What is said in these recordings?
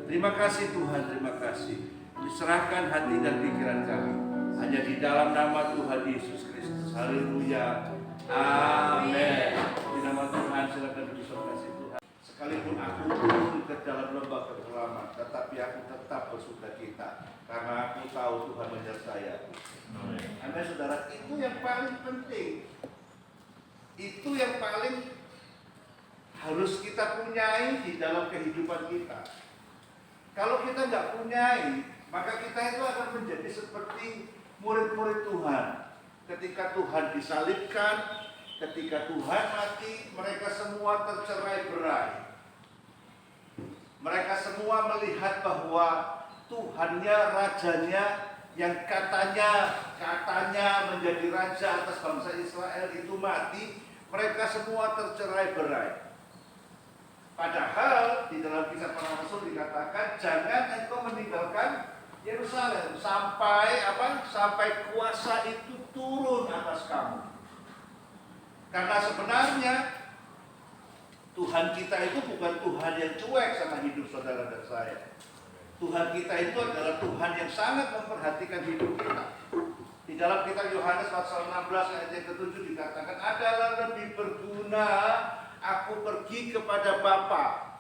Terima kasih Tuhan, terima kasih. Diserahkan hati dan pikiran kami hanya di dalam nama Tuhan Yesus Kristus. Haleluya. Amin. Di nama Tuhan silakan berdoa kasih Tuhan. Sekalipun aku turun ke dalam lembah kekelaman, tetapi aku tetap bersukacita karena aku tahu Tuhan menyertai aku. Amin, saudara. Itu yang paling penting. Itu yang paling harus kita punyai di dalam kehidupan kita. Kalau kita nggak punyai, maka kita itu akan menjadi seperti murid-murid Tuhan. Ketika Tuhan disalibkan, ketika Tuhan mati, mereka semua tercerai-berai. Mereka semua melihat bahwa Tuhannya, rajanya yang katanya menjadi raja atas bangsa Israel itu mati. Mereka semua tercerai-berai. Padahal di dalam kisah para rasul dikatakan jangan engkau meninggalkan Yerusalem sampai kuasa itu turun atas kamu. Karena sebenarnya Tuhan kita itu bukan Tuhan yang cuek sama hidup saudara dan saya. Tuhan kita itu adalah Tuhan yang sangat memperhatikan hidup kita. Di dalam kitab Yohanes pasal 16 ayat yang ke-7 dikatakan adalah lebih berguna aku pergi kepada Bapa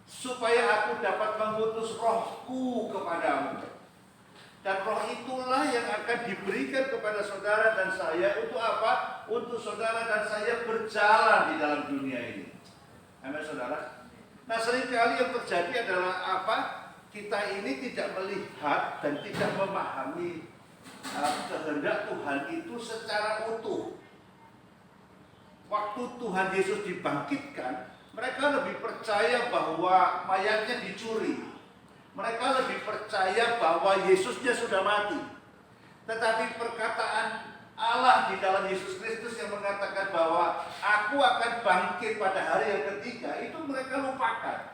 supaya aku dapat mengutus rohku kepadamu. Dan roh itulah yang akan diberikan kepada saudara dan saya untuk apa? Untuk saudara dan saya berjalan di dalam dunia ini. Amin, saudara. Nah, seringkali yang terjadi adalah apa? Kita ini tidak melihat dan tidak memahami kehendak Tuhan itu secara utuh. Waktu Tuhan Yesus dibangkitkan, mereka lebih percaya bahwa mayatnya dicuri. Mereka lebih percaya bahwa Yesusnya sudah mati. Tetapi perkataan Allah di dalam Yesus Kristus yang mengatakan bahwa aku akan bangkit pada hari yang ketiga, itu mereka lupakan.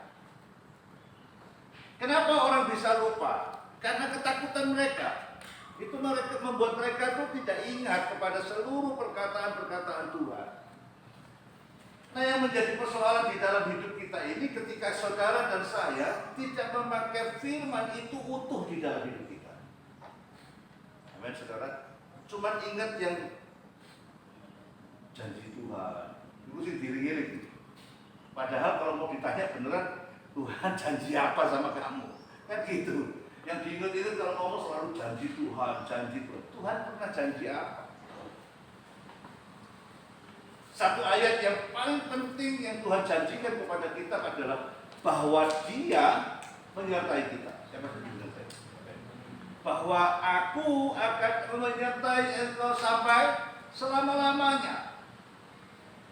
Kenapa orang bisa lupa? Karena ketakutan mereka. Itu mereka membuat mereka itu tidak ingat kepada seluruh perkataan-perkataan Tuhan. Nah, yang menjadi persoalan di dalam hidup kita ini ketika saudara dan saya tidak memakai firman itu utuh di dalam hidup kita. Amin, saudara. Cuma ingat yang janji Tuhan. Itu sih diri-diri. Padahal kalau mau ditanya beneran, Tuhan janji apa sama kamu? Kan gitu. Yang diingat itu kalau ngomong selalu janji Tuhan, janji Tuhan. Tuhan pernah janji apa? Satu ayat yang paling penting yang Tuhan janjikan kepada kita adalah bahwa Dia menyertai kita. Siapa yang menyertai? Bahwa aku akan menyertai engkau sampai selama-lamanya.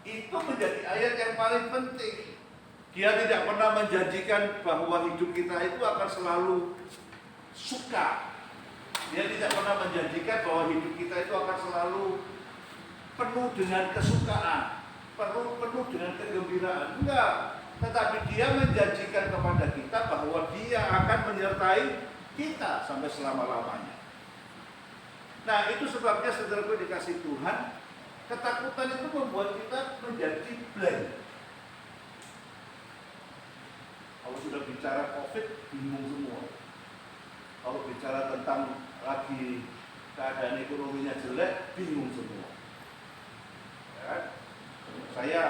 Itu menjadi ayat yang paling penting. Dia tidak pernah menjanjikan bahwa hidup kita itu akan selalu suka. Dia tidak pernah menjanjikan bahwa hidup kita itu akan selalu penuh dengan kesukaan, penuh dengan kegembiraan. Enggak. Tetapi Dia menjanjikan kepada kita bahwa Dia akan menyertai kita sampai selama-lamanya. Nah, itu sebabnya saudaraku dikasih Tuhan, ketakutan itu membuat kita menjadi blank. Kalau sudah bicara COVID, bingung semua. Kalau bicara tentang lagi keadaan ekonominya jelek, bingung semua. Ya, saya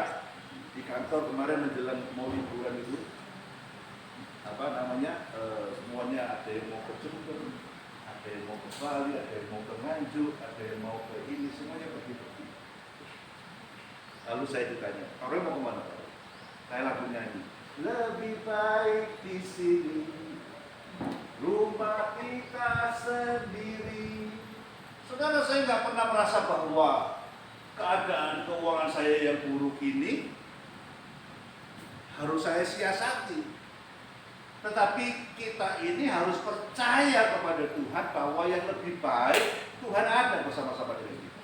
di kantor kemarin menjelang mau liburan itu, semuanya ada yang mau ke Jember, ada yang mau ke Bali, ada yang mau ke Nganjuk, ada yang mau ke ini, semuanya pergi-pergi. Lalu saya ditanya, orang mau kemana? Saya langsung nyanyi, lebih baik di sini, rumah kita sendiri. Saudara, saya nggak pernah merasa bahwa keadaan keuangan saya yang buruk ini harus saya siasati. Tetapi kita ini harus percaya kepada Tuhan bahwa yang lebih baik Tuhan ada bersama-sama dengan kita.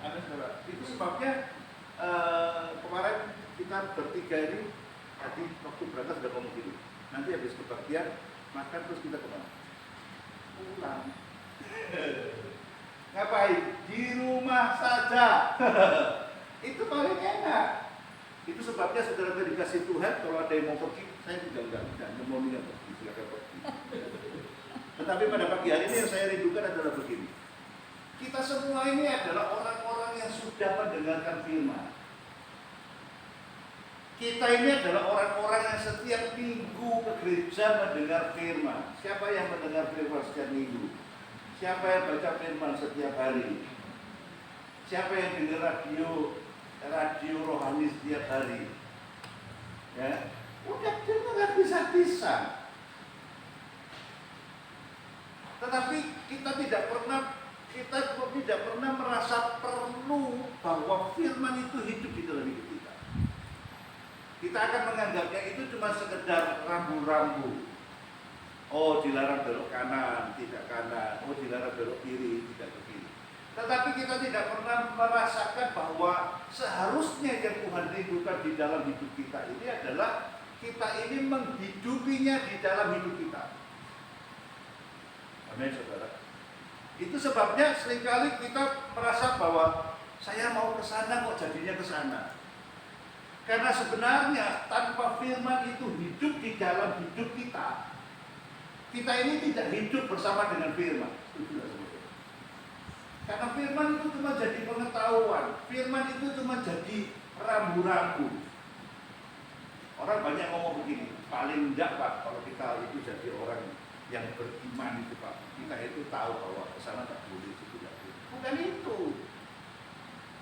Ada saudara. Itu sebabnya kemarin kita bertiga ini tadi waktu berangkat sudah ngomong gini. Nanti habis kebaktian makan terus kita kemana? Pulang. Ngapain? Di rumah saja. Itu paling enak. Itu sebabnya saudara dikasih Tuhan, kalau ada yang mau pergi, saya juga enggak mau pergi, silakan pergi. Tetapi pada pagi hari ini yang saya rindukan adalah begini. Kita semua ini adalah orang-orang yang sudah mendengarkan firman. Kita ini adalah orang-orang yang setiap minggu ke gereja mendengar firman. Siapa yang mendengar firman setiap minggu? Siapa yang baca firman setiap hari? Siapa yang dengar radio rohani setiap hari? Ya, udah dengar bisa-bisa. Tetapi kita tidak pernah merasa perlu bahwa firman itu hidup di dalam hidup kita. Kita akan menganggapnya itu cuma sekedar rambu-rambu. Oh, dilarang belok kanan, tidak kanan. Oh, dilarang belok kiri, tidak ke kiri. Tetapi kita tidak pernah merasakan bahwa seharusnya yang Tuhan rindukan di dalam hidup kita ini adalah kita ini menghidupinya di dalam hidup kita. Amin, saudara. Itu sebabnya seringkali kita merasa bahwa saya mau ke sana kok jadinya ke sana. Karena sebenarnya tanpa firman itu hidup di dalam hidup kita, kita ini tidak hidup bersama dengan firman. Karena firman itu cuma jadi pengetahuan, firman itu cuma jadi rambu-rambu. Orang banyak ngomong begini, paling enggak Pak, kalau kita itu jadi orang yang beriman itu Pak, kita itu tahu bahwa ke sana tak boleh, itu tidak boleh. Bukan itu.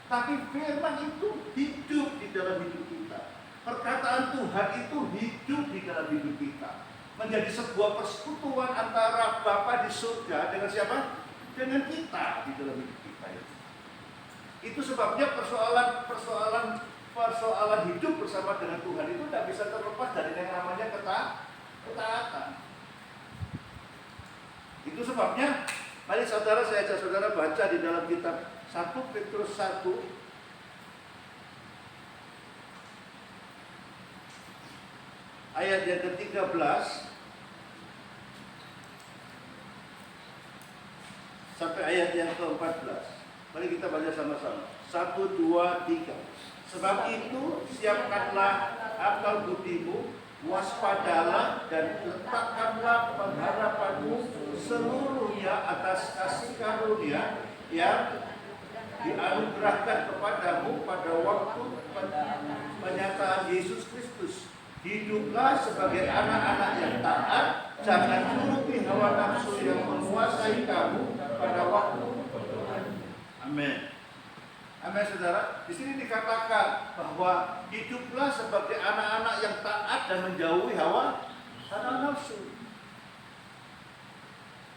Tapi firman itu hidup di dalam hidup kita. Perkataan Tuhan itu hidup di dalam hidup kita. Menjadi sebuah persekutuan antara Bapa di surga dengan siapa? Dengan kita di dalam hidup kita itu. Itu sebabnya persoalan hidup bersama dengan Tuhan itu tidak bisa terlepas dari yang namanya ketaatan. Itu sebabnya, mari saudara, saya ajak saudara baca di dalam kitab 1 Petrus 1 ayat yang ke-13 sampai ayat yang ke-14. Mari kita baca sama-sama. 1, 2, 3. Sebab itu siapkanlah akal budimu, waspadalah dan letakkanlah pengharapanmu seluruhnya atas kasih karunia yang dianugerahkan kepadamu pada waktu penyataan Yesus Kristus. Hiduplah sebagai anak-anak yang taat, jangan turuti hawa nafsu yang menguasai kamu pada waktu. Amin. Amin, saudara. Di sini dikatakan bahwa hiduplah sebagai anak-anak yang taat dan menjauhi hawa nafsu.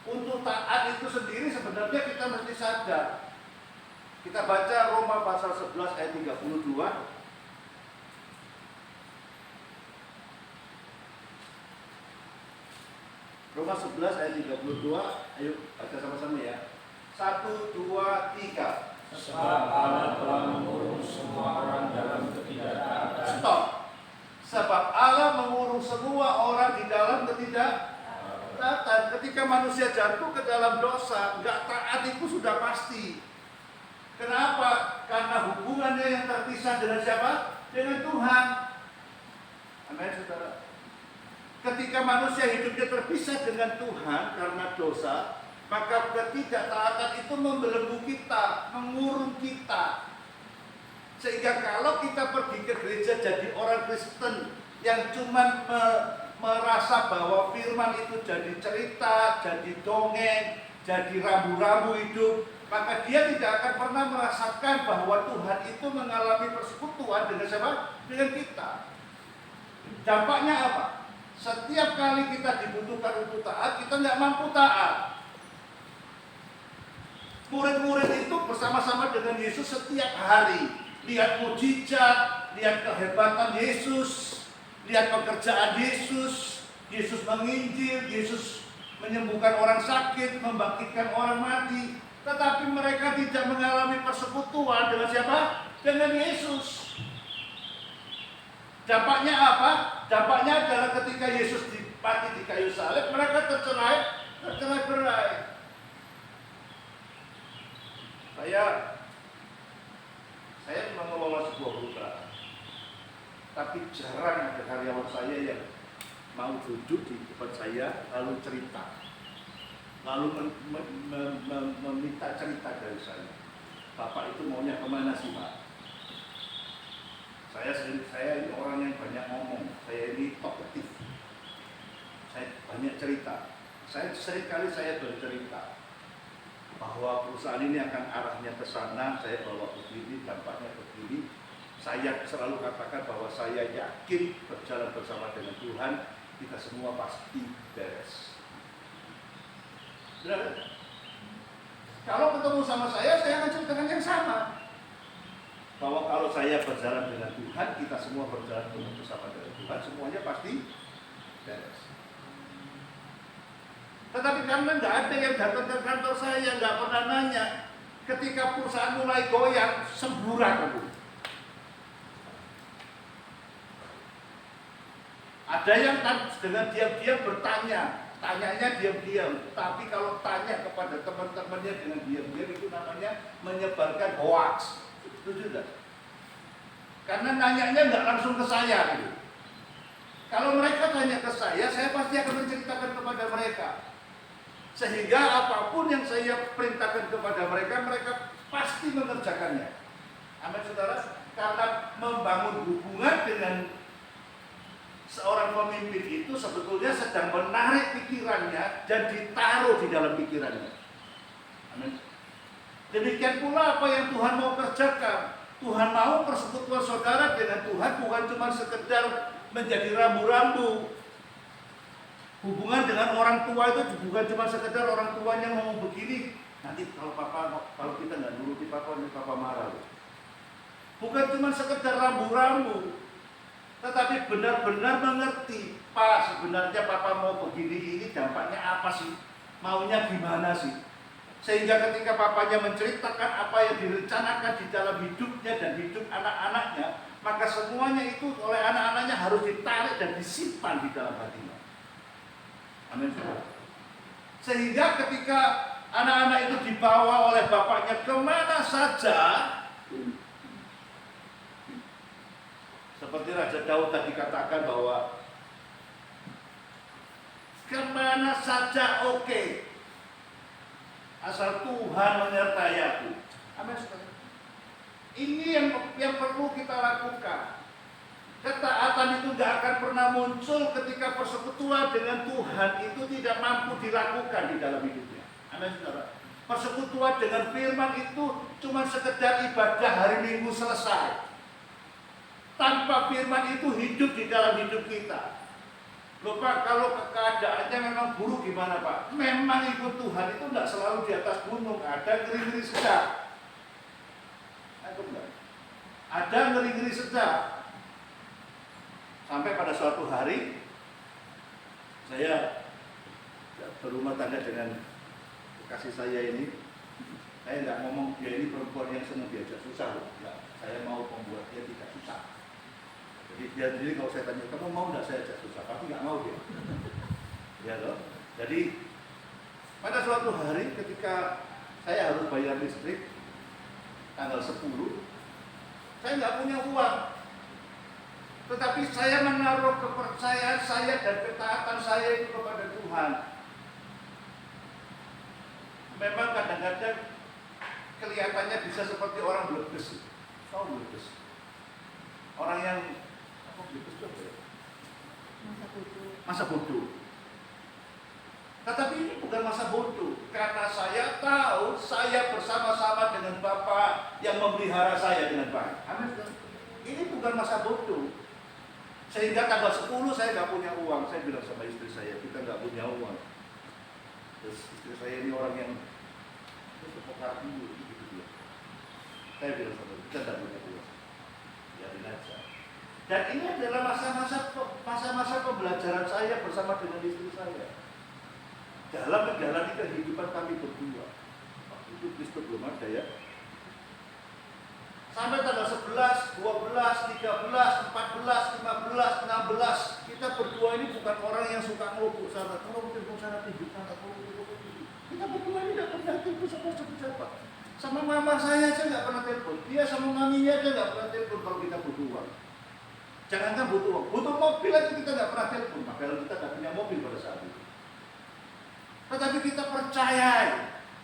Untuk taat itu sendiri sebenarnya kita mesti sadar. Kita baca Roma pasal 11 ayat 32. Roma 11 ayat 32. Ayo baca sama-sama ya. 1, 2, 3. Sebab Allah telah mengurung semua orang dalam ketidaktaatan. Stop. Sebab Allah mengurung semua orang di dalam ketidaktaatan. Ketika manusia jatuh ke dalam dosa, nggak taat itu sudah pasti. Kenapa? Karena hubungannya yang terpisah dengan siapa? Dengan Tuhan. Amin, saudara. Ketika manusia hidupnya terpisah dengan Tuhan karena dosa, maka ketidaktaatan itu membelenggu kita, mengurung kita. Sehingga kalau kita pergi ke gereja jadi orang Kristen yang cuma merasa bahwa firman itu jadi cerita, jadi dongeng, jadi rambu-rambu hidup, maka dia tidak akan pernah merasakan bahwa Tuhan itu mengalami persekutuan dengan siapa? Dengan kita. Dampaknya apa? Setiap kali kita dibutuhkan untuk taat, kita nggak mampu taat. Murid-murid itu bersama-sama dengan Yesus setiap hari. Lihat mujizat, lihat kehebatan Yesus, lihat pekerjaan Yesus. Yesus menginjil, Yesus menyembuhkan orang sakit, membangkitkan orang mati. Tetapi mereka tidak mengalami persekutuan dengan siapa? Dengan Yesus. Dampaknya apa? Dampaknya adalah ketika Yesus mati di kayu salib, mereka tercerai-berai. Saya mengelola sebuah perusahaan. tapi jarang ada karyawan saya yang mau duduk di depan saya lalu cerita, lalu meminta cerita dari saya. Bapak itu maunya kemana sih Pak? Saya ini orang yang banyak ngomong, saya ini talkative, saya banyak cerita. Seringkali saya bercerita bahwa perusahaan ini akan arahnya ke sana, saya bawa begini, dampaknya begini. Saya selalu katakan bahwa saya yakin berjalan bersama dengan Tuhan, kita semua pasti beres. Benar? Kalau ketemu sama saya akan ceritakan yang sama. Bahwa kalau saya berjalan dengan Tuhan, kita semua berjalan bersama dengan Tuhan, semuanya pasti beres. Tetapi karena nggak ada yang datang ke kantor saya, nggak pernah nanya. Ketika perusahaan mulai goyang, semburan aku. Ada yang dengan diam-diam bertanya, tanyanya diam-diam. Tapi kalau tanya kepada teman-temannya dengan diam-diam, itu namanya menyebarkan hoax. Setuju tidak? Karena nanyanya nggak langsung ke saya gitu. Kalau mereka tanya ke saya pasti akan menceritakan kepada mereka. Sehingga apapun yang saya perintahkan kepada mereka, mereka pasti mengerjakannya. Amin saudara? Karena membangun hubungan dengan seorang pemimpin itu sebetulnya sedang menarik pikirannya dan ditaruh di dalam pikirannya. Amin. Demikian pula apa yang Tuhan mau kerjakan. Tuhan mau persekutuan saudara dengan Tuhan bukan cuma sekedar menjadi rambu-rambu. Hubungan dengan orang tua itu bukan cuma sekedar orang tuanya ngomong begini, nanti kalau kita nggak nuruti papa, nanti papa marah. Bukan cuma sekedar rambu-rambu, tetapi benar-benar mengerti, Pak, sebenarnya papa mau begini, ini dampaknya apa sih? Maunya gimana sih? Sehingga ketika papanya menceritakan apa yang direncanakan di dalam hidupnya dan hidup anak-anaknya, maka semuanya itu oleh anak-anaknya harus ditarik dan disimpan di dalam hatinya. Amin. Sehingga ketika anak-anak itu dibawa oleh bapaknya kemana saja, seperti Raja Daud tadi katakan bahwa kemana saja oke, asal Tuhan menyertai aku. Amin. Ini yang perlu kita lakukan. Ketaatan itu tidak akan pernah muncul ketika persekutuan dengan Tuhan itu tidak mampu dilakukan di dalam hidupnya. Amin saudara. Persekutuan dengan firman itu cuma sekedar ibadah hari Minggu selesai. Tanpa firman itu hidup di dalam hidup kita. Loh Pak, kalau keadaannya memang buruk gimana Pak? Memang ikut Tuhan itu tidak selalu di atas gunung, ada ngeri-ngeri sedang. Ada ngeri-ngeri sedang. Sampai pada suatu hari saya berumah tangga dengan kekasih saya ini. Saya nggak ngomong dia ini perempuan yang senang diajak susah loh. Nggak, saya mau membuat dia tidak susah. Jadi dia sendiri kalau saya tanya, kamu mau nggak saya ajak susah? Pasti nggak mau dia. Ya loh. Jadi pada suatu hari ketika saya harus bayar listrik tanggal 10, saya nggak punya uang. Tetapi saya menaruh kepercayaan saya dan ketaatan saya itu kepada Tuhan. Memang kadang-kadang kelihatannya bisa seperti orang bledes. Tahu bledes? Orang yang apa bledes itu ya? Masa bodoh. Tetapi ini bukan masa bodoh. Karena saya tahu saya bersama-sama dengan Bapa yang memelihara saya dengan baik. Amin. Ini bukan masa bodoh. Sehingga tanggal 10 saya nggak punya uang. Saya bilang sama istri saya, kita nggak punya uang. Terus istri saya ini orang yang sepokar dulu gitu dia. Saya bilang sama dia, kita nggak punya uang. Biarin aja. Dan ini adalah masa-masa pembelajaran saya bersama dengan istri saya. Dalam menjalani kehidupan kami berdua. Waktu itu Kristus belum ada ya. Sampai tanggal 11, 12, 13, 14, 15, 16 kita berdua ini bukan orang yang suka ngelupuk sana. Kalau telepon sana tinggi sana, kita berdua ini tidak pernah telepon sama siapa. Sama mama saya nggak pernah telepon. Dia sama maminya aja nggak pernah telepon kalau kita berdua. Jangankan butuh uang, butuh mobil aja kita nggak pernah telepon, padahal kita nggak punya mobil pada saat itu. Tetapi kita percaya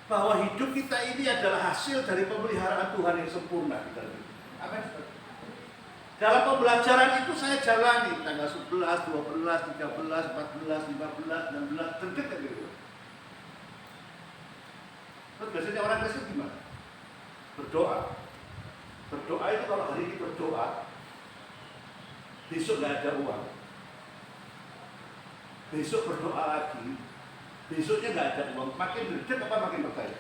bahwa hidup kita ini adalah hasil dari pemeliharaan Tuhan yang sempurna. Amin. Dalam pembelajaran itu saya jalani tanggal 11, 12, 13, 14, 15, 16, terdekat gitu. Terus biasanya orang Kristen gimana? Berdoa. Berdoa itu kalau hari ini berdoa, besok nggak ada uang. Besok berdoa lagi, besoknya nggak ada uang. Makin dekat apa makin percaya?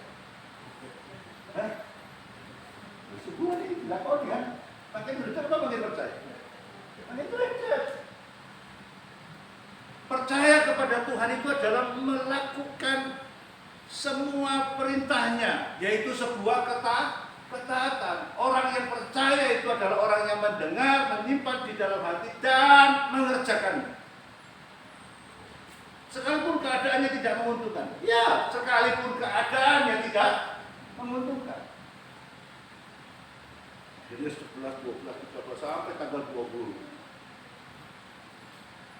Sebuah ini nggak tahu kan? Makin dekat apa makin percaya? Makin dekat. Percaya kepada Tuhan itu adalah melakukan semua perintahnya, yaitu sebuah ketaatan. Orang yang percaya itu adalah orang yang mendengar, menyimpan di dalam hati dan mengerjakannya. Sekalipun keadaannya tidak menguntungkan. Ya, sekalipun keadaannya tidak menguntungkan. Jadi 11, 12, 13 sampai tanggal 20.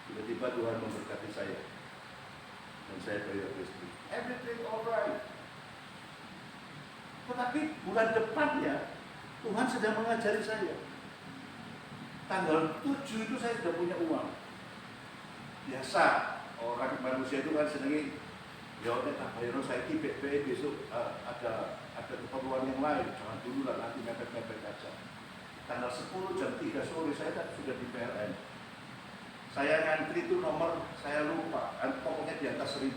Tiba-tiba Tuhan memberkati saya. Dan saya bayar Kristi. Everything alright. Tetapi bulan depannya Tuhan sedang mengajari saya. Tanggal 7 itu saya sudah punya uang. Biasa orang manusia itu kan senangi jawabnya tak bayar saya kibek besok ada keperluan yang lain. Jangan dulu lah, nanti mepet-mepet aja. Tanggal 10 jam 3 sore saya sudah di PLN. Saya ngantri itu nomor saya lupa, pokoknya di atas 1000.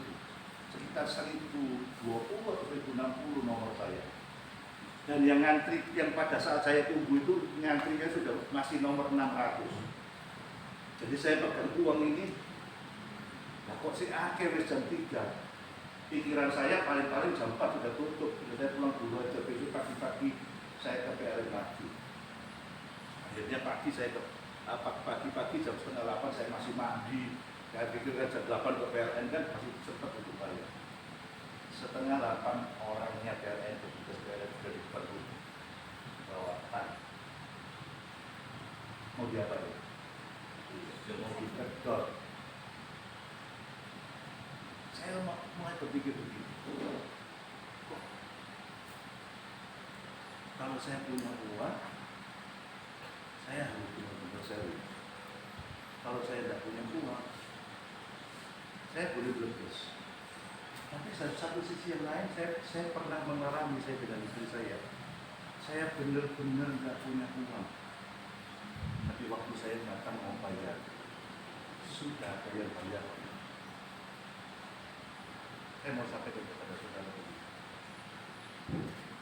Sekitar 1020 atau 1060 nomor saya. Dan yang ngantri, yang pada saat saya tunggu itu ngantrinya sudah masih nomor 600. Jadi saya pegang uang ini, nah kok si akhir jam 3. Pikiran saya paling-paling jam 4 sudah tutup. Jadi saya pulang dulu aja, besok pagi-pagi saya ke PLN lagi. Akhirnya pagi saya ke pagi-pagi jam 7:30 saya masih mandi. Saya pikir jam 8 ke PLN kan masih cepat untuk bayar. 7:30 orangnya PLN, petugas PLN sudah di depan rumah. Bawa tan. Mau diapain? Mau dikedot. Saya mulai berpikir begini. Kalau saya punya uang, saya harus benar-benar serius. Kalau saya tidak punya uang, saya boleh bebas. Tapi satu sisi yang lain, saya pernah mengalami saya dengan istri saya. Saya benar-benar nggak punya uang. Tapi waktu saya datang mau bayar, sudah bayar. Saya mau sampaikan kepada saudara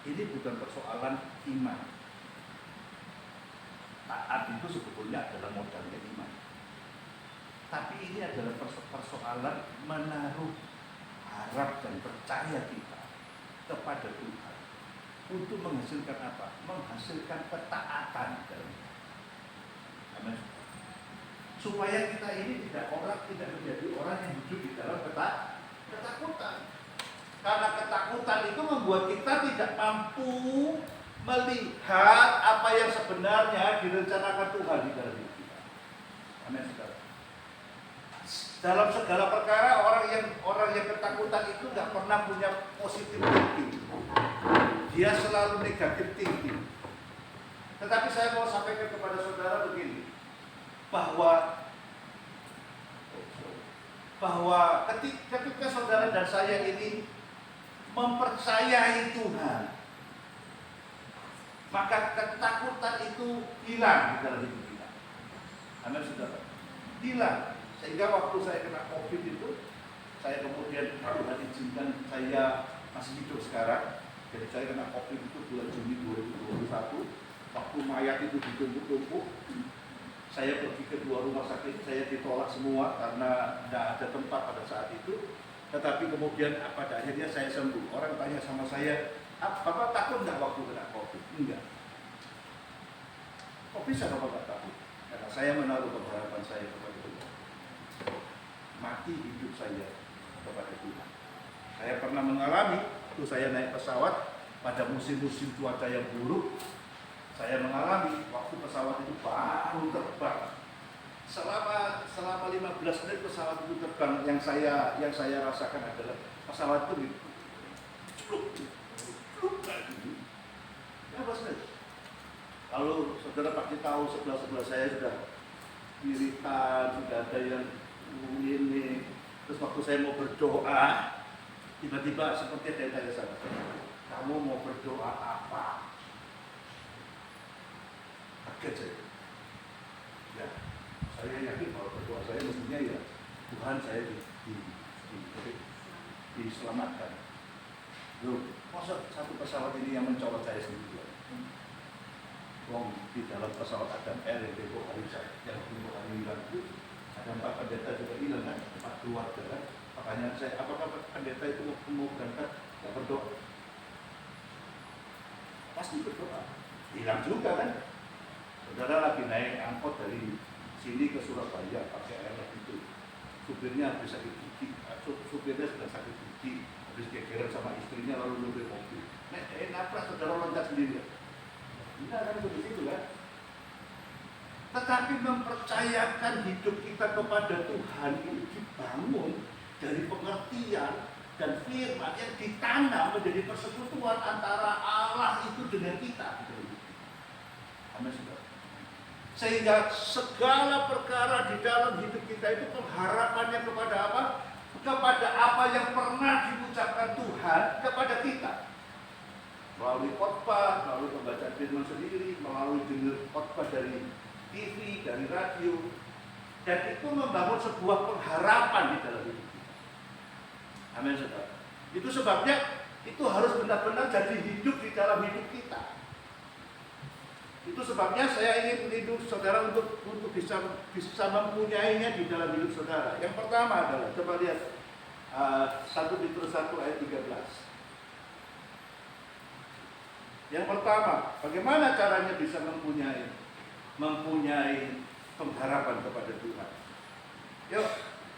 ini bukan persoalan iman. Taat itu sebetulnya adalah modalnya iman. Tapi ini adalah persoalan menaruh harap dan percaya kita kepada Tuhan untuk menghasilkan apa? Menghasilkan ketaatan dalam kita. Amin. Supaya kita ini tidak menjadi orang yang hidup di dalam ketakutan. Karena ketakutan itu membuat kita tidak mampu melihat apa yang sebenarnya direncanakan Tuhan di dalam hidup kita. Amin, saudara. Dalam segala perkara orang yang ketakutan itu nggak pernah punya positif thinking. Dia selalu negatif thinking. Tetapi saya mau sampaikan kepada saudara begini, bahwa ketika saudara dan saya ini mempercayai Tuhan, maka ketakutan itu hilang di dalam hidup kita. Amin, saudara. Hilang. Sehingga waktu saya kena COVID itu, saya kemudian Tuhan izinkan saya masih hidup sekarang. Jadi saya kena COVID itu bulan Juni 2021. Waktu mayat itu ditumpuk-tumpuk, saya pergi ke 2 rumah sakit, saya ditolak semua karena tidak ada tempat pada saat itu. Tetapi kemudian pada akhirnya saya sembuh. Orang tanya sama saya, Bapak takut nggak waktu kena COVID? Enggak. Kok bisa Bapak nggak takut? Karena saya menaruh pengharapan saya kepada Tuhan. Mati hidup saya kepada Tuhan. Saya pernah mengalami, waktu saya naik pesawat pada musim-musim cuaca yang buruk, saya mengalami waktu pesawat itu baru terbang, selama 15 menit pesawat itu terbang, yang saya rasakan adalah pesawat itu kalau saudara pasti tahu sebelah saya sudah iritan, sudah ada yang ini. Terus waktu saya mau berdoa, tiba-tiba seperti ada yang tanya sama saya, kamu mau berdoa apa? Kaget saya. Ya, saya yakin kalau berdoa saya mestinya ya Tuhan saya diselamatkan. Loh, masa satu pesawat ini yang mencolok saya sendiri? Di dalam pesawat ada Air yang tempoh hari yang tempoh hari hilang itu ada 4 pendeta juga hilang kan, 4 keluarga kan. Makanya saya, apakah pendeta itu mau berangkat nggak berdoa? Pasti berdoa. Hilang juga kan. Saudara lagi naik angkot dari sini ke Surabaya pakai air itu, supirnya habis sakit gigi, supirnya sudah sakit gigi, habis gegeran sama istrinya lalu nyopir mobil. Nabrak, saudara loncat sendiri. Tidak kan begitu kan? Tetapi mempercayakan hidup kita kepada Tuhan ini dibangun dari pengertian dan firman yang ditanam menjadi persekutuan antara Allah itu dengan kita. Amin, saudara. Sehingga segala perkara di dalam hidup kita itu pengharapannya kepada apa? Kepada apa yang pernah diucapkan Tuhan kepada kita. Melalui khotbah, melalui pembacaan firman sendiri, melalui dengar khotbah dari TV, dari radio, dan itu membangun sebuah pengharapan di dalam hidup kita. Amin, saudara. Itu sebabnya itu harus benar-benar jadi hidup di dalam hidup kita. Itu sebabnya saya ingin melindungi saudara untuk bisa mempunyainya di dalam hidup saudara. Yang pertama adalah, coba lihat 1 Petrus 1 ayat 13. Yang pertama, bagaimana caranya bisa mempunyai pengharapan kepada Tuhan? Yuk,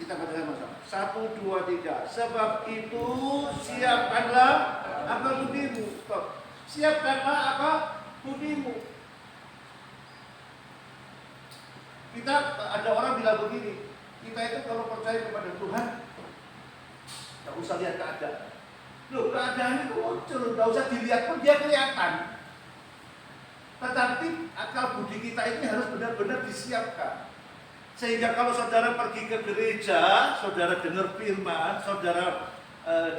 kita baca sama-sama. 1, 2, 3. Sebab itu siapkanlah apa budimu. Stop. Siapkanlah apa budimu. Kita ada orang bilang begini, kita itu kalau percaya kepada Tuhan, tak usah lihat keadaan. Loh, keadaan itu muncul, nggak usah dilihat pun dia kelihatan. Tetapi akal budi kita ini harus benar-benar disiapkan. Sehingga kalau saudara pergi ke gereja, saudara dengar firman, saudara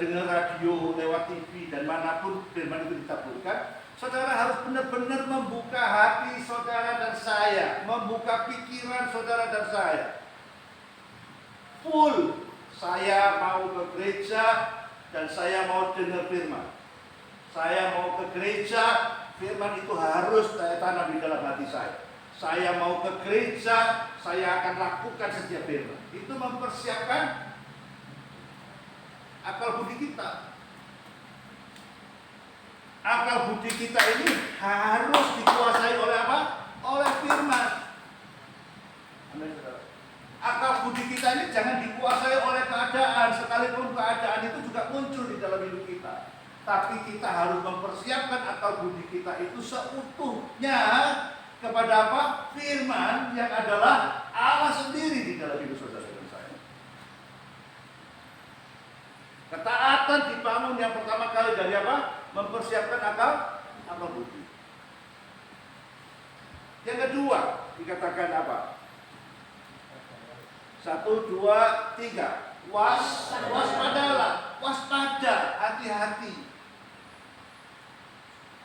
dengar radio lewat TV dan manapun firman itu ditaburkan, saudara harus benar-benar membuka hati saudara dan saya, membuka pikiran saudara dan saya. Full, saya mau ke gereja dan saya mau dengar firman. Saya mau ke gereja, firman itu harus saya tanam di dalam hati saya. Saya mau ke gereja, saya akan lakukan setiap firman. Itu mempersiapkan akal budi kita. Akal budi kita ini harus dikuasai oleh apa? Oleh firman. Amin, saudara. Akal budi kita ini jangan dikuasai oleh keadaan, sekalipun keadaan itu juga muncul di dalam hidup kita. Tapi kita harus mempersiapkan akal budi kita itu seutuhnya kepada apa? Firman yang adalah Allah sendiri di dalam hidup saudara dan saya. Ketaatan dibangun yang pertama kali dari apa? Mempersiapkan akal budi. Yang kedua dikatakan apa? 1, 2, 3. Waspadalah, waspada, hati-hati.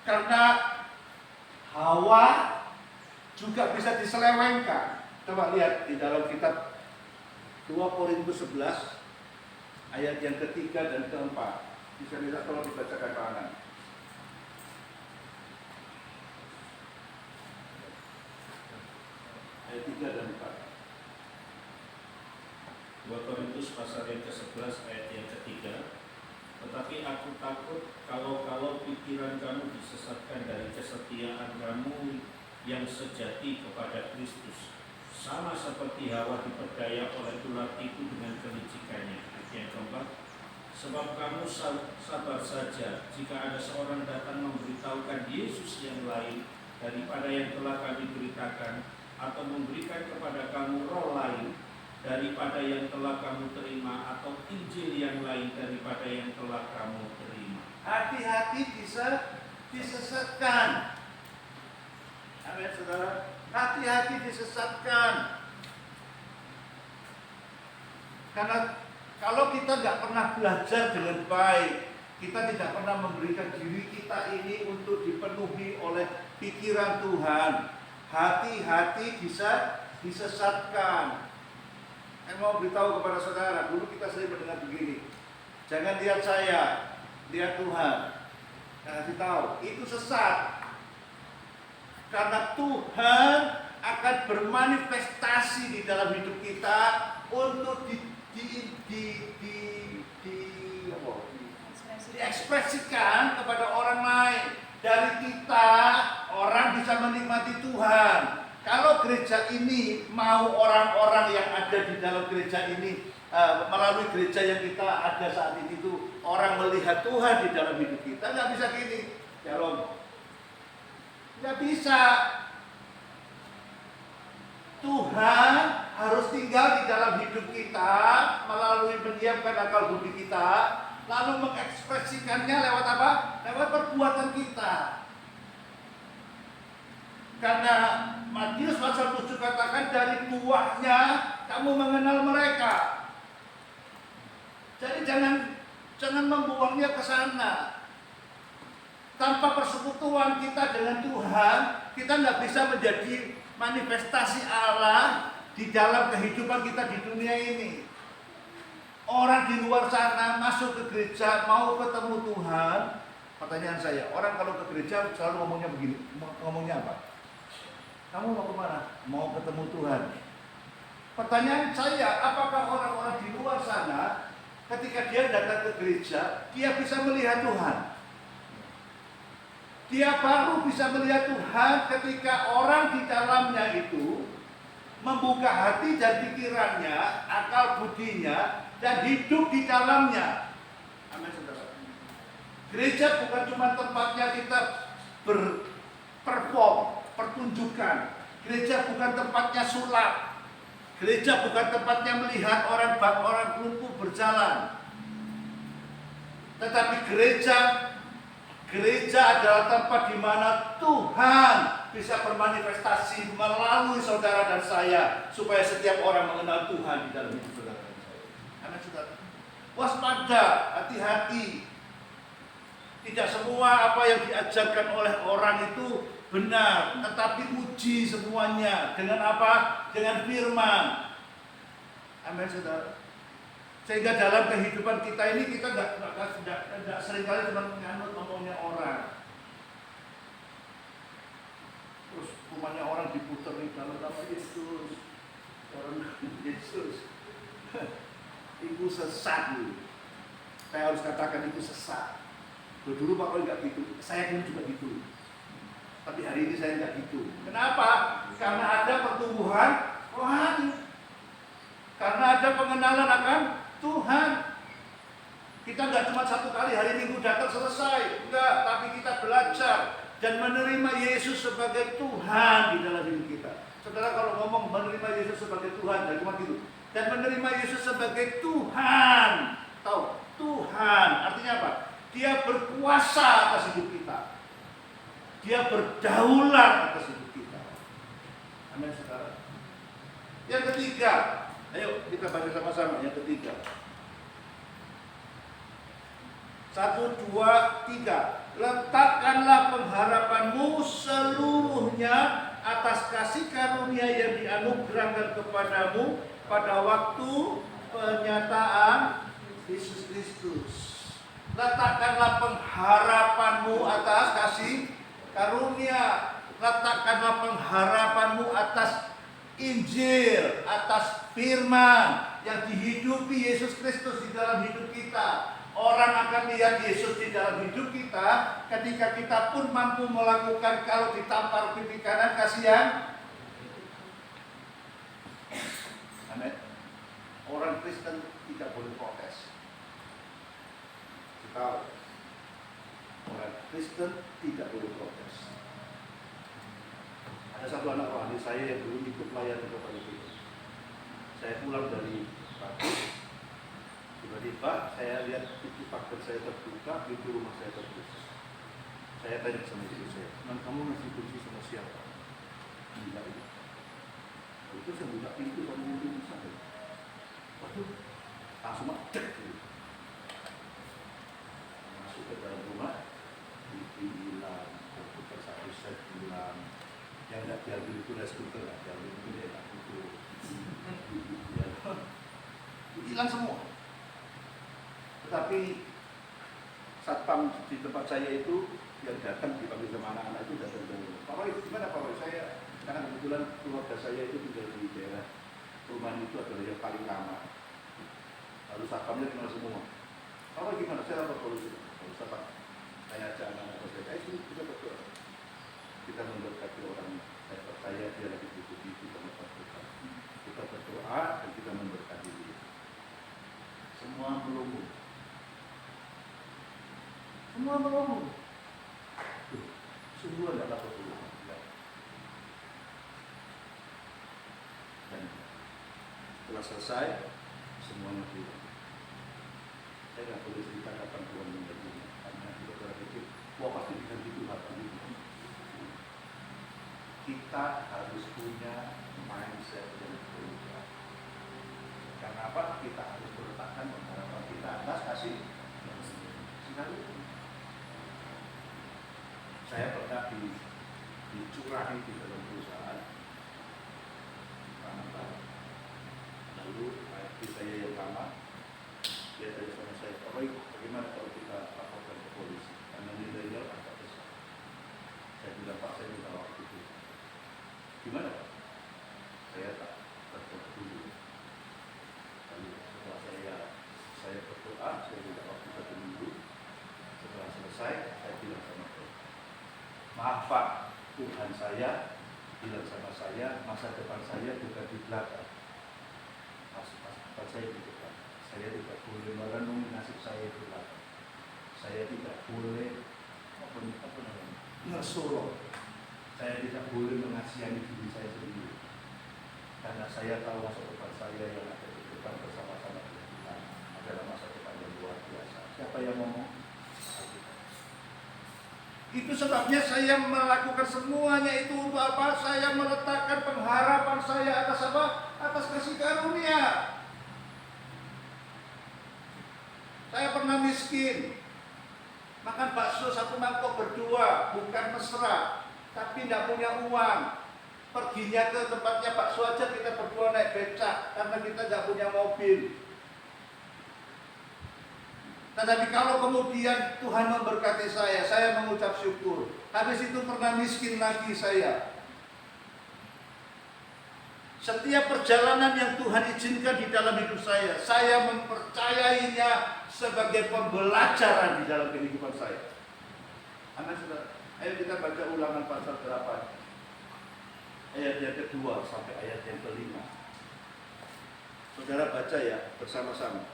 Karena Hawa juga bisa diselewengkan. Coba lihat di dalam kitab 2 Korintus 11 ayat yang ketiga dan keempat. Bisa minta tolong dibacakan tangan. Ayat 3 dan 4. 2 Korintus pasal yang ke-11 ayat yang ketiga. Tetapi aku takut kalau pikiran kamu disesatkan dari kesetiaan kamu yang sejati kepada Kristus, sama seperti Hawa diperdaya oleh ular itu dengan kelicikannya. Ayat yang keempat. Sebab kamu sabar saja jika ada seorang datang memberitahukan Yesus yang lain daripada yang telah kami beritakan, atau memberikan kepada kamu roh lain daripada yang telah kamu terima, atau Injil yang lain daripada yang telah kamu terima. Hati-hati bisa disesatkan. Amin, saudara. Hati-hati disesatkan. Karena kalau kita nggak pernah belajar dengan baik, kita tidak pernah memberikan diri kita ini untuk dipenuhi oleh pikiran Tuhan. Hati-hati bisa disesatkan. Saya mau beritahu kepada saudara, dulu kita sering mendengar begini, jangan lihat saya, lihat Tuhan. Saya kasih tahu, itu sesat. Karena Tuhan akan bermanifestasi di dalam hidup kita untuk diekspresikan kepada orang lain. Dari kita, orang bisa menikmati Tuhan. Kalau gereja ini mau orang-orang yang ada di dalam gereja ini, melalui gereja yang kita ada saat ini itu, orang melihat Tuhan di dalam hidup kita, nggak bisa gini. Shalom. Nggak bisa. Tuhan harus tinggal di dalam hidup kita melalui mendiamkan akal budi kita, lalu mengekspresikannya lewat apa? Lewat perbuatan kita. Karena Matius pasal 7 katakan dari buahnya kamu mengenal mereka. Jadi jangan membuangnya ke sana. Tanpa persekutuan kita dengan Tuhan, kita nggak bisa menjadi manifestasi Allah di dalam kehidupan kita di dunia ini. Orang di luar sana masuk ke gereja mau ketemu Tuhan. Pertanyaan saya, orang kalau ke gereja selalu ngomongnya begini, ngomongnya apa? Kamu mau kemana? Mau ketemu Tuhan. Pertanyaan saya, apakah orang-orang di luar sana ketika dia datang ke gereja, dia bisa melihat Tuhan? Dia baru bisa melihat Tuhan ketika orang di dalamnya itu membuka hati dan pikirannya, akal budinya, dan hidup di dalamnya. Amin, saudara. Gereja bukan cuma tempatnya kita berperform, pertunjukan. Gereja bukan tempatnya sulap. Gereja bukan tempatnya melihat orang lumpuh berjalan. Tetapi gereja adalah tempat di mana Tuhan bisa bermanifestasi melalui saudara dan saya, supaya setiap orang mengenal Tuhan di dalam hidup saudara dan saya. Amin, saudara. Waspada, hati-hati. Tidak semua apa yang diajarkan oleh orang itu benar, tetapi uji semuanya dengan apa? Dengan firman. Amin, saudara. Sehingga dalam kehidupan kita ini kita tidak seringkali cuma menganut ngomongnya orang. Terus rumahnya orang diputar di dalam nama Yesus, orang Yesus. Itu sesat dulu. Saya harus katakan itu sesat. Dulu Pak Roy nggak gitu, saya dulu juga gitu. Tapi hari ini saya nggak gitu. Kenapa? Karena ada pertumbuhan rohani. Karena ada pengenalan akan Tuhan. Kita nggak cuma satu kali hari Minggu datang selesai, enggak. Tapi kita belajar dan menerima Yesus sebagai Tuhan di dalam hidup kita. Saudara kalau ngomong menerima Yesus sebagai Tuhan, dan cuma gitu. Dan menerima Yesus sebagai Tuhan. Tahu? Tuhan artinya apa? Dia berkuasa atas hidup kita. Dia berdaulat atas hidup kita. Amin, saudara. Yang ketiga, ayo kita baca sama-sama. Yang ketiga, 1, 2, 3. Letakkanlah pengharapanmu seluruhnya atas kasih karunia yang dianugerahkan kepadamu pada waktu penyataan Yesus Kristus. Letakkanlah pengharapanmu atas kasih karunia. Letakkanlah pengharapanmu atas Injil, atas firman yang dihidupi Yesus Kristus di dalam hidup kita. Orang akan lihat Yesus di dalam hidup kita ketika kita pun mampu melakukan, kalau ditampar pipi kanan kasihan. Amin. Orang Kristen tidak boleh protes. Kita orang Kristen tidak boleh protes. Ada satu anak rohani saya yang belum ikut pelayanan kepada kita. Saya pulang dari pagi, tiba-tiba saya lihat pintu pagar saya terbuka, pintu rumah saya terbuka. Saya tanya sama istri saya, kamu ngasih kunci sama siapa? Enggak. Itu saya buka pintu sama pintu saya. Waduh, langsung macet. Masuk ke dalam rumah, hilang, komputer satu set hilang. Yang tidak diambil itu skuter, diambil itu dia tak butuh. Hilang semua. Tetapi satpam di tempat saya itu yang datang dipanggil sama anak-anak itu datang ke Pak Roy, gimana Pak Roy? Saya karena kebetulan keluarga saya itu tinggal di daerah perumahan itu adalah yang paling lama. Lalu satpamnya kenal semua. Pak Roy gimana? Saya lapor polisi. Kalau satpam, saya ajak anak-anak saya, sini kita berdoa. Kita memberkati orang saya percaya dia lagi butuh itu sama Tuhan. Kita berdoa dan kita memberkati dia. Semua melumpuh. Semua melumpuh. Semua tidak dapat pulang. Dan setelah selesai, semuanya pulang. Saya tidak boleh cerita kapan Tuhan menjadinya, karena kita berpikir, wah pasti diganti Tuhan. Kita harus punya mindset yang berubah. Karena apa? Kita harus meletakkan pengharapan kita atas kasih sekali. Saya pernah dicurahi di dalam perusahaan. Lalu IT saya yang lama, dia tanya sama saya, Pak Roy, bagaimana kalau kita laporkan ke polisi? Karena nilainya agak besar. Saya bilang, Pak, saya minta waktu itu. Gimana Pak? Saya tak berdoa dulu. Lalu setelah saya berdoa, saya minta waktu 1 minggu. Setelah selesai, saya bilang sama Tuhan, maaf Pak, Tuhan saya bilang sama saya, masa depan saya bukan di belakang, masa depan saya di depan. Saya tidak boleh merenungi nasib saya di belakang. Saya tidak boleh ngesorot. Saya tidak boleh mengasihani diri saya sendiri. Karena saya tahu masa depan saya yang ada di depan bersama-sama dengan Tuhan adalah masa depan yang luar biasa. Siapa yang ngomong? Itu sebabnya saya melakukan semuanya itu untuk apa? Saya meletakkan pengharapan saya atas apa? Atas kasih karunia. Saya pernah miskin, makan bakso 1 mangkok berdua, bukan mesra, tapi tidak punya uang. Perginya ke tempatnya bakso aja kita berdua naik becak karena kita tidak punya mobil. Tetapi kalau kemudian Tuhan memberkati saya mengucap syukur. Habis itu pernah miskin lagi saya. Setiap perjalanan yang Tuhan izinkan di dalam hidup saya mempercayainya sebagai pembelajaran di dalam kehidupan saya. Anak saudara, ayo kita baca Ulangan pasal 8 ayat yang kedua sampai ayat yang ke-5. Saudara baca ya bersama-sama.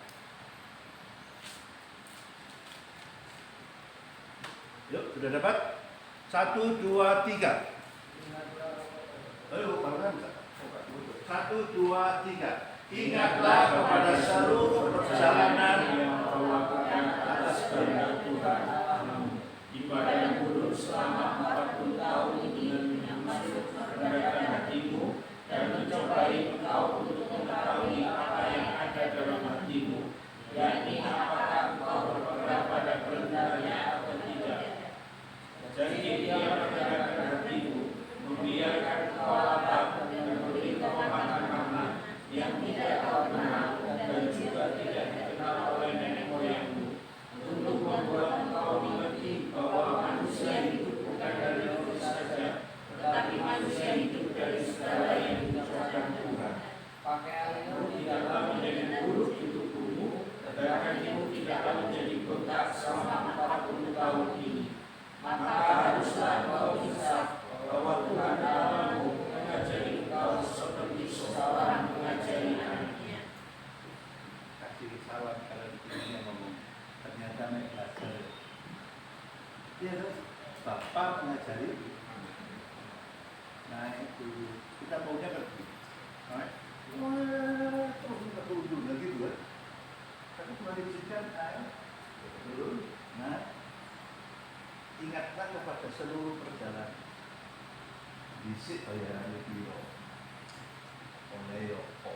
Yuk, sudah dapat? 1, 2, 3. Ayo, bareng-bareng. 1, 2, 3. Ingatlah kepada seluruh perjalanan yang kau lakukan atas kehendak Tuhan. Di padang gurun selama 40 tahun ini masuk merendahkan hatimu dan mencobai engkau untuk mengetahui apa yang ada dalam hatimu, yakni apakah engkau berpegang pada perintahnya atau tidak. Jadi dia merendahkan hatimu, membiarkan engkau lapar dan memberi kau makan yang tidak kau kenal dan juga tidak dikenal oleh nenek moyangmu, untuk membuat engkau mengerti bahwa manusia hidup bukan dari roti saja, tetapi manusia hidup dari segala yang diucapkan Tuhan. Pakaianmu tidaklah menjadi buruk di tubuhmu, dan kakimu tidaklah menjadi bengkak selama 40 tahun ini. Maka haruslah engkau insaf bahwa Tuhan Allahmu mengajari engkau seperti seorang mengajari anaknya. Kasih salam kalau dia ngomong, ternyata naik belajar. Dia Bapak mengajari. Nah, Nah itu kita maunya kan begitu. Nah, wah, terus kita turun lagi dua. Tapi cuma dibersihkan air, turun. Nah, ingatlah kepada seluruh perjalanan. Bisik bayaran biro, oleh Yoko.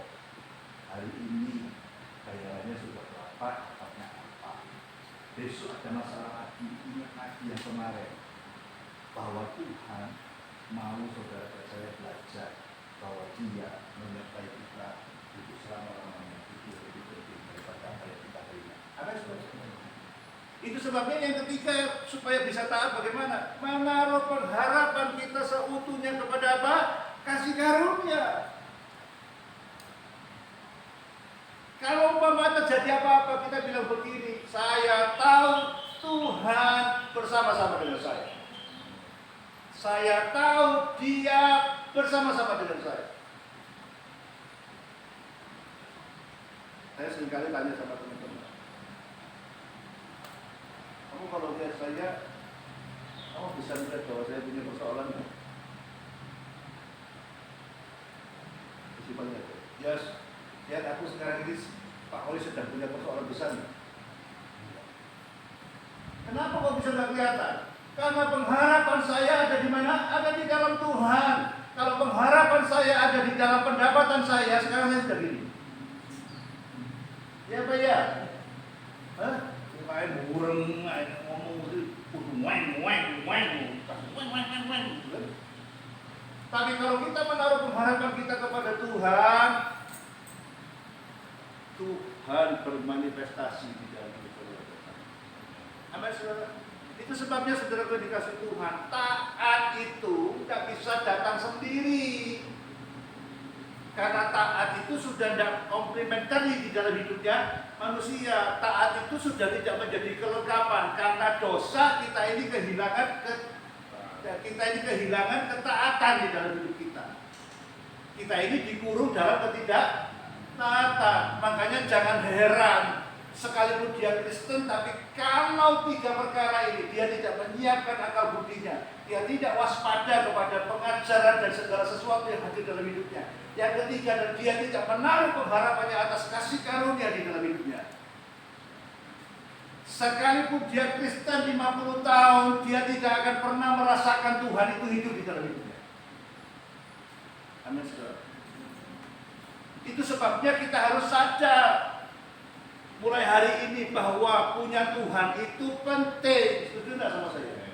Hari ini bayarannya sudah berapa, dapatnya apa. Besok ada masalah lagi, ingat lagi yang kemarin. Bahwa Tuhan mau saudara saya belajar bahwa Dia menyertai kita untuk selama-lamanya. Itu lebih penting daripada apa yang kita terima. Apa sebabnya? Itu sebabnya yang ketiga, supaya bisa taat bagaimana? Menaruh pengharapan kita seutuhnya kepada apa? Kasih karunia. Kalau umpama terjadi apa-apa, kita bilang begini, saya tahu Tuhan bersama-sama dengan saya. Saya tahu Dia bersama-sama dengan saya. Saya seringkali tanya sama teman-teman, kamu kalau lihat saya, kamu bisa lihat bahwa saya punya persoalan nggak? Jawabannya, yes. Lihat aku sekarang ini, Pak Oli sedang punya persoalan besar. Kenapa kok bisa nggak kelihatan? Karena pengharapan saya ada di mana? Ada di dalam Tuhan. Kalau pengharapan saya ada di dalam pendapatan saya, sekarang saya sudah gini. Ya Pak ya? Hah? Main burung, main ngomong itu, weng. Tapi kalau kita menaruh pengharapan kita kepada Tuhan, Tuhan bermanifestasi di dalam hidup saudara. Amin saudara. Itu sebabnya saudara dikasih Tuhan. Taat itu tidak bisa datang sendiri. Karena taat itu sudah tidak komplementari di dalam hidupnya manusia. Taat itu sudah tidak menjadi kelengkapan. Karena dosa kita ini kehilangan ketaatan di dalam hidup kita. Kita ini dikurung dalam ketidaktaatan. Makanya jangan heran, sekalipun dia Kristen, tapi kalau tiga perkara ini dia tidak menyiapkan akal budinya, dia tidak waspada kepada pengajaran dan segala sesuatu yang hadir dalam hidupnya. Yang ketiga, dan dia tidak menaruh pengharapannya atas kasih karunia di dalam hidupnya. Sekalipun dia Kristen 50 tahun, dia tidak akan pernah merasakan Tuhan itu hidup di dalam hidupnya. Amin saudara. Itu sebabnya kita harus sadar mulai hari ini bahwa punya Tuhan itu penting. Setuju tidak sama saya?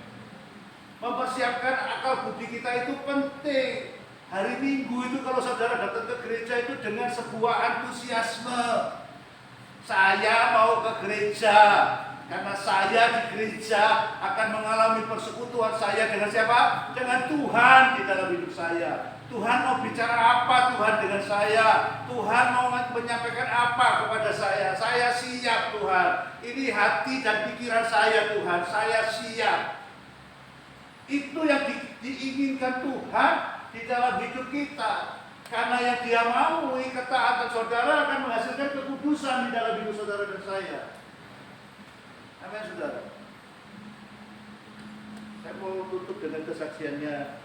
Mempersiapkan akal budi kita itu penting. Hari Minggu itu kalau saudara datang ke gereja itu dengan sebuah antusiasme. Saya mau ke gereja karena saya di gereja akan mengalami persekutuan saya dengan siapa? Dengan Tuhan di dalam hidup saya. Tuhan mau bicara apa Tuhan dengan saya? Tuhan mau menyampaikan apa kepada saya? Saya siap Tuhan. Ini hati dan pikiran saya Tuhan. Saya siap. Itu yang diinginkan Tuhan di dalam hidup kita. Karena yang Dia mau, ketaatan saudara akan menghasilkan kekudusan di dalam hidup saudara dan saya. Amin saudara. Saya mau tutup dengan kesaksiannya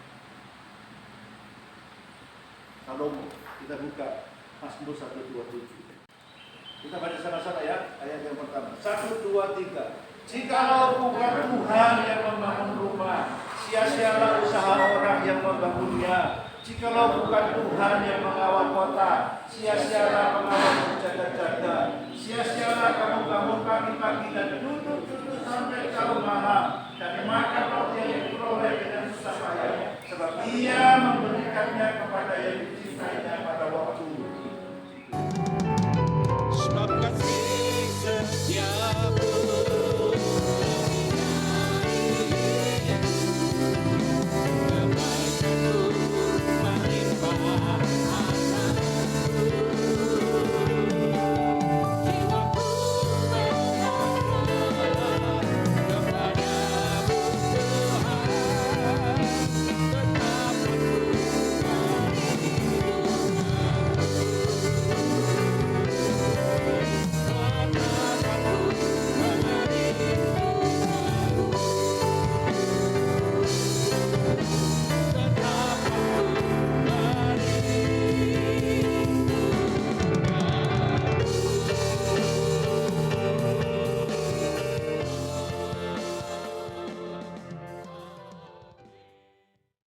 Salomo. Kita buka Mazmur 127. Kita baca sama-sama ya, ayat yang pertama. 1, 2, 3. Jikalau bukan Tuhan yang membangun rumah, sia-sialah usaha orang yang membangunnya. Jikalau bukan Tuhan yang mengawal kota, sia-sialah pengawal berjaga-jaga. Sia-sialah kamu bangunkan